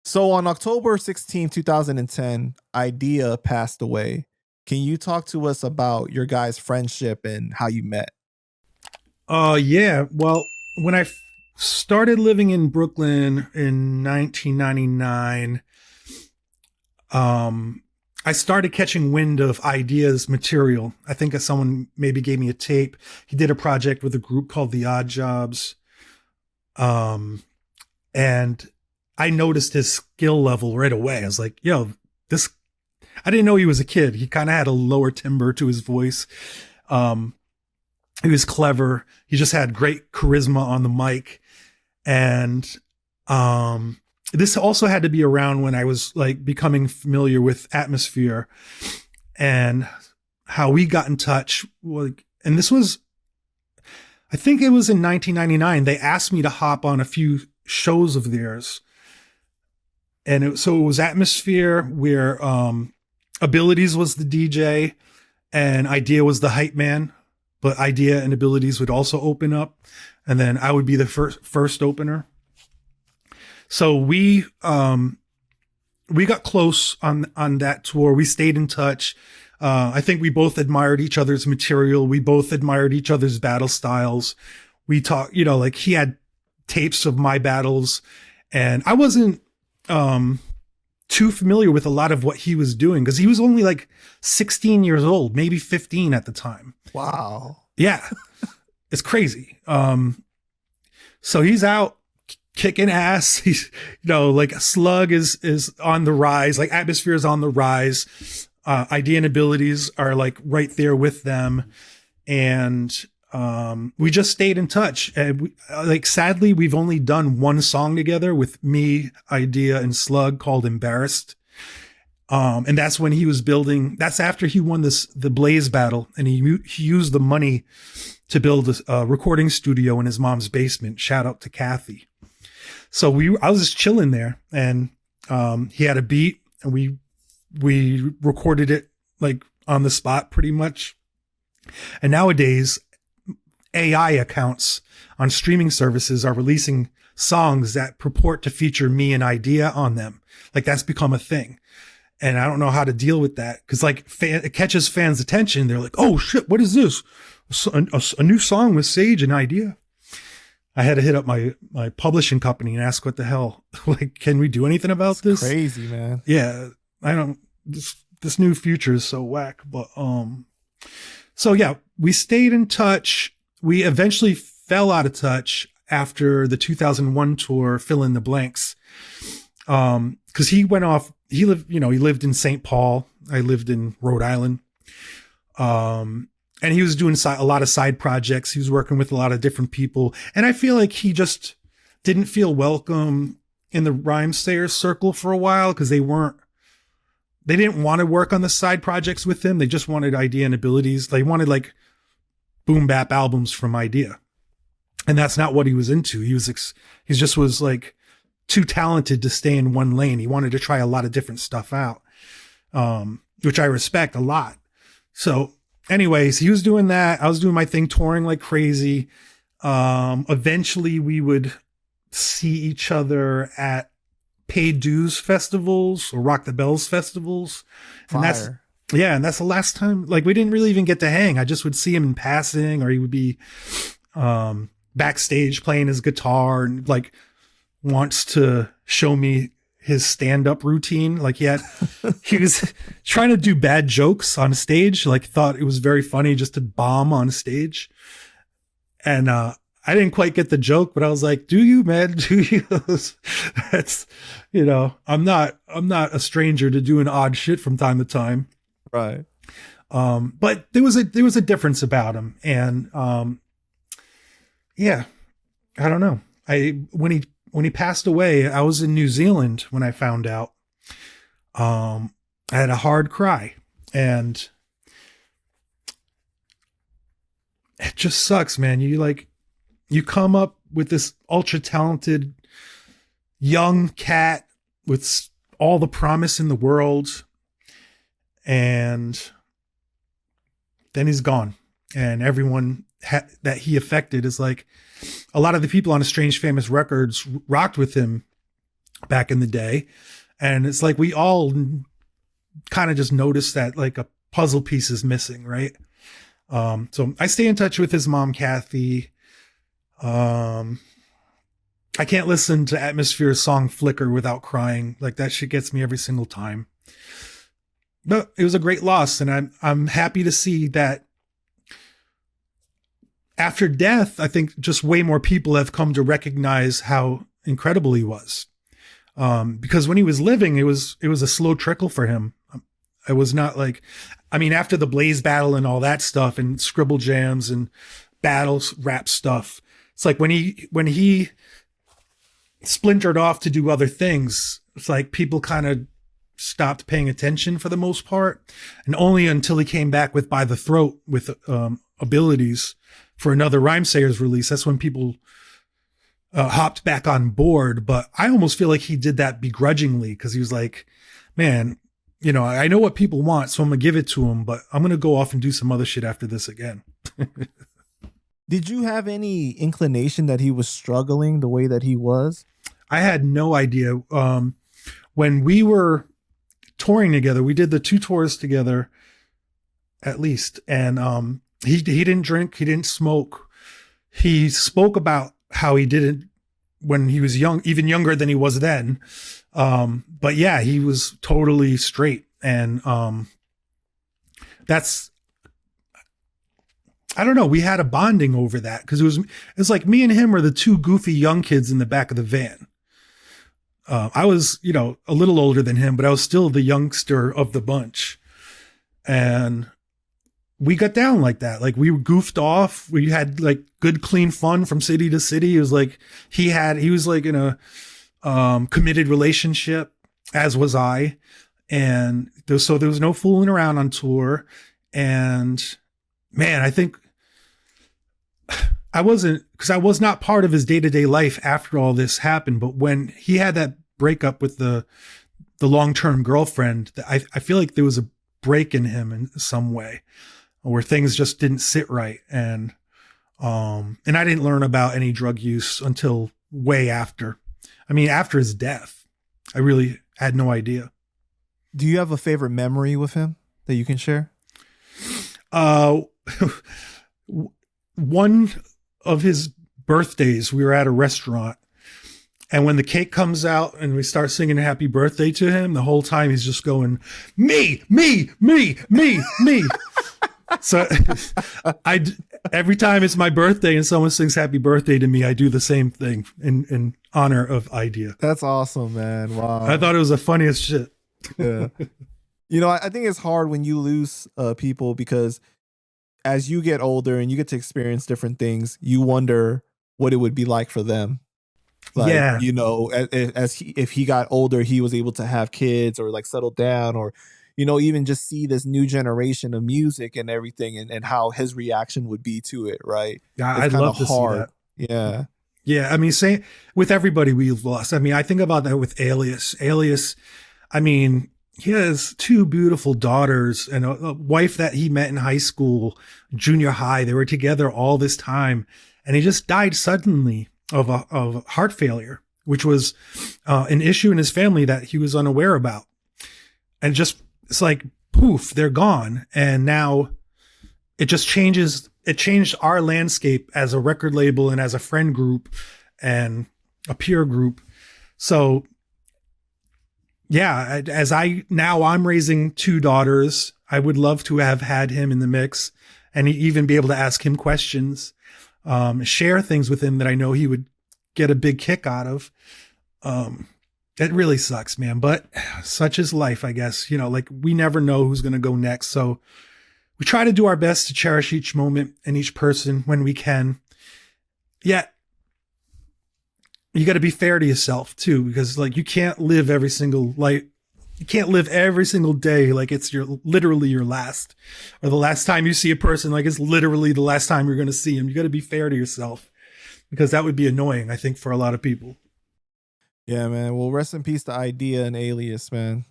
So on October 16, 2010, Eyedea passed away. Can you talk to us about your guys' friendship and how you met? Yeah. Well, when I started living in Brooklyn in 1999, I started catching wind of Eyedea material. I think someone maybe gave me a tape. He did a project with a group called the Odd Jobs. And I noticed his skill level right away. I was like, yo, this, I didn't know he was a kid. He kind of had a lower timbre to his voice. Um, he was clever. He just had great charisma on the mic. And, this also had to be around when I was like becoming familiar with Atmosphere and how we got in touch. Like, and this was, I think it was in 1999. They asked me to hop on a few shows of theirs. And so it was Atmosphere where, Abilities was the DJ and Eyedea was the hype man, but Eyedea and Abilities would also open up. And then I would be the first opener. So we got close on that tour. We stayed in touch. I think we both admired each other's material. We both admired each other's battle styles. We talked, like he had tapes of my battles and I wasn't, too familiar with a lot of what he was doing because he was only like 16 years old, maybe 15 at the time. Wow. Yeah. It's crazy. So he's out kicking ass. He's, like Slug is on the rise, like Atmosphere is on the rise. Eyedea and Abilities are like right there with them. And, we just stayed in touch and sadly, we've only done one song together with me, Eyedea and Slug called Embarrassed. And that's when he was that's after he won the Blaze battle and he used the money to build a recording studio in his mom's basement. Shout out to Kathy. So I was just chilling there and, he had a beat and we recorded it like on the spot pretty much. And nowadays, AI accounts on streaming services are releasing songs that purport to feature me and Eyedea on them. Like that's become a thing. And I don't know how to deal with that. Cause it catches fans' attention. They're like, oh shit, what is this? A new song with Sage and Eyedea. I had to hit up my publishing company and ask what the hell, like, can we do anything about this? Crazy, man. Yeah. This new future is so whack, but, so yeah, we stayed in touch. We eventually fell out of touch after the 2001 tour, Fill in the Blanks. Cause he went off, he lived in St. Paul. I lived in Rhode Island. And he was doing a lot of side projects. He was working with a lot of different people. And I feel like he just didn't feel welcome in the Rhymesayers circle for a while. Cause they didn't want to work on the side projects with him. They just wanted Eyedea and Abilities. They wanted like boom bap albums from Eyedea. And that's not what he was into. He just was like too talented to stay in one lane. He wanted to try a lot of different stuff out, which I respect a lot. So anyways, he was doing that. I was doing my thing, touring like crazy. Eventually we would see each other at paid dues festivals or Rock the Bells festivals. And that's the last time, like we didn't really even get to hang. I just would see him in passing or he would be, backstage playing his guitar and like wants to show me his stand-up routine. Like he was trying to do bad jokes on stage. Like thought it was very funny just to bomb on stage. And, I didn't quite get the joke, but I was like, do you, man? Do you? That's, I'm not a stranger to doing odd shit from time to time. Right. But there was a difference about him. And, yeah, I don't know. When he passed away, I was in New Zealand when I found out. I had a hard cry and it just sucks, man. You come up with this ultra talented young cat with all the promise in the world. And then he's gone and everyone that he affected is like a lot of the people on Strange Famous Records rocked with him back in the day. And it's like we all kind of just noticed that like a puzzle piece is missing, right? So I stay in touch with his mom, Kathy. I can't listen to Atmosphere's song Flicker without crying. Like that shit gets me every single time. But it was a great loss, and I'm happy to see that after death, I think just way more people have come to recognize how incredible he was. Because when he was living, it was a slow trickle for him. It was not like, I mean, after the Blaze battle and all that stuff and scribble jams and battles, rap stuff, it's like when he splintered off to do other things, it's like people kind of stopped paying attention for the most part. And only until he came back with By the Throat with abilities for another Rhymesayers release, that's when people hopped back on board. But I almost feel like he did that begrudgingly because he was like, man, you know, I know what people want, so I'm going to give it to them, but I'm going to go off and do some other shit after this again. Did you have any inclination that he was struggling the way that he was? I had no idea. When we were touring together, we did the 2 tours together at least. And he didn't drink, he didn't smoke. He spoke about how he did it when he was young, even younger than he was then. But yeah, he was totally straight. And that's, I don't know, we had a bonding over that because it was like me and him were the 2 goofy young kids in the back of the van. I was, you know, a little older than him, but I was still the youngster of the bunch. And we got down like that. Like we goofed off. We had like good, clean fun from city to city. It was like he was like in a committed relationship, as was I. And there was no fooling around on tour. And man, I think I was not part of his day-to-day life after all this happened. But when he had that breakup with the long-term girlfriend, I feel like there was a break in him in some way where things just didn't sit right. And I didn't learn about any drug use until way after. I mean, after his death, I really had no idea. Do you have a favorite memory with him that you can share? One of his birthdays, we were at a restaurant, and when the cake comes out and we start singing happy birthday to him, the whole time he's just going, me. So every time it's my birthday and someone sings happy birthday to me, I do the same thing in honor of Eyedea. That's awesome, man. Wow. I thought it was the funniest shit. Yeah. You know, I think it's hard when you lose people because as you get older and you get to experience different things, you wonder what it would be like for them. Like, yeah. You know, if he got older, he was able to have kids or like settle down or, you know, even just see this new generation of music and everything and how his reaction would be to it. Right. Yeah. I'd love to see that. Yeah. Yeah. I mean, say with everybody we've lost. I mean, I think about that with Alias. I mean, he has 2 beautiful daughters and a wife that he met in high school, junior high. They were together all this time, and he just died suddenly of heart failure, which was an issue in his family that he was unaware about. And just, it's like, poof, they're gone. And now it just changes. It changed our landscape as a record label and as a friend group and a peer group. So yeah, I'm raising 2 daughters. I would love to have had him in the mix and even be able to ask him questions, share things with him that I know he would get a big kick out of. It really sucks, man, but such is life, I guess. You know, like we never know who's going to go next. So we try to do our best to cherish each moment and each person when we can. Yet, you got to be fair to yourself too, because like you can't live every single day like it's literally your last, or the last time you see a person like it's literally the last time you're going to see him. You got to be fair to yourself because that would be annoying, I think, for a lot of people. Yeah, man. Well, rest in peace to Eyedea and Alias, man.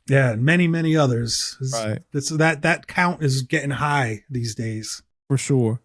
Yeah, and many others. Right. That count is getting high these days. For sure.